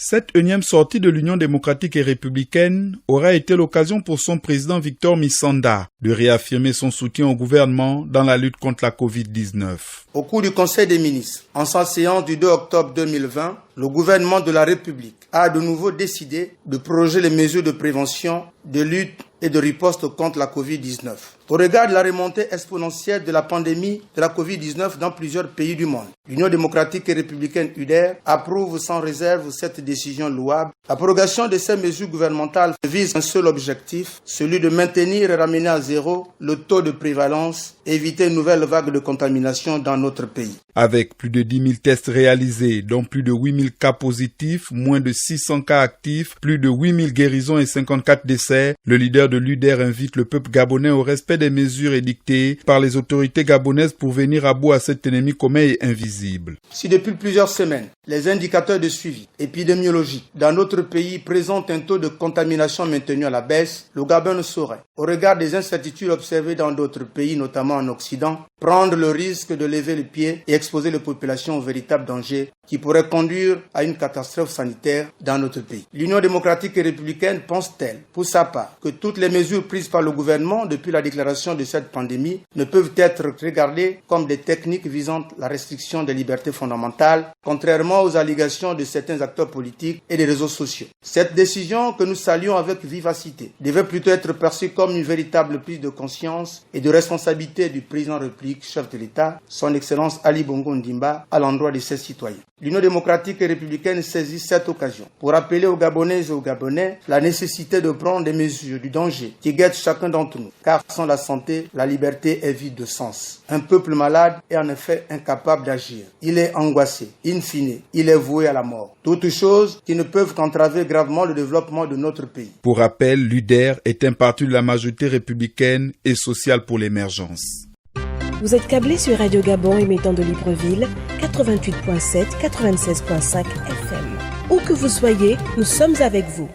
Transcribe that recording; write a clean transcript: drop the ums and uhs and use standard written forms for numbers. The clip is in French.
Cette énième sortie de l'Union démocratique et républicaine aura été l'occasion pour son président Victor Missanda de réaffirmer son soutien au gouvernement dans la lutte contre la Covid-19. Au cours du Conseil des ministres, en sa séance du 2 octobre 2020, le gouvernement de la République a de nouveau décidé de proroger les mesures de prévention, de lutte et de riposte contre la Covid-19. Au regard de la remontée exponentielle de la pandémie de la Covid-19 dans plusieurs pays du monde, l'Union démocratique et républicaine UDR approuve sans réserve cette décision louable. La prorogation de ces mesures gouvernementales vise un seul objectif, celui de maintenir et ramener à zéro le taux de prévalence et éviter une nouvelle vague de contamination dans notre pays. Avec plus de 10 000 tests réalisés, dont plus de 8 000 cas positifs, moins de 600 cas actifs, plus de 8 000 guérisons et 54 décès, le leader de l'UDR invite le peuple gabonais au respect des mesures édictées par les autorités gabonaises pour venir à bout à cet ennemi commun et invisible. Si depuis plusieurs semaines, les indicateurs de suivi épidémiologique dans notre pays présentent un taux de contamination maintenu à la baisse, le Gabon ne saurait, au regard des incertitudes observées dans d'autres pays, notamment en Occident, prendre le risque de lever le pied et exposer les populations au véritable danger qui pourrait conduire à une catastrophe sanitaire dans notre pays. L'Union démocratique et républicaine pense-t-elle, pour sa part, que toutes les mesures prises par le gouvernement depuis la déclaration de cette pandémie ne peuvent être regardées comme des techniques visant la restriction des libertés fondamentales, contrairement aux allégations de certains acteurs politiques et des réseaux sociaux. Cette décision, que nous saluons avec vivacité, devait plutôt être perçue comme une véritable prise de conscience et de responsabilité du président de la République, chef de l'État, son Excellence Ali Bongo Ondimba, à l'endroit de ses citoyens. L'Union démocratique et républicaine saisit cette occasion pour rappeler aux Gabonaises et aux Gabonais la nécessité de prendre des mesures du danger qui guettent chacun d'entre nous, car sans la santé, la liberté est vide de sens. Un peuple malade est en effet incapable d'agir. Il est angoissé, in fine, il est voué à la mort. Toutes choses qui ne peuvent qu'entraver gravement le développement de notre pays. Pour rappel, l'UDR est un parti de la majorité républicaine et sociale pour l'émergence. Vous êtes câblé sur Radio Gabon émettant de Libreville, 88.7, 96.5 FM. Où que vous soyez, nous sommes avec vous.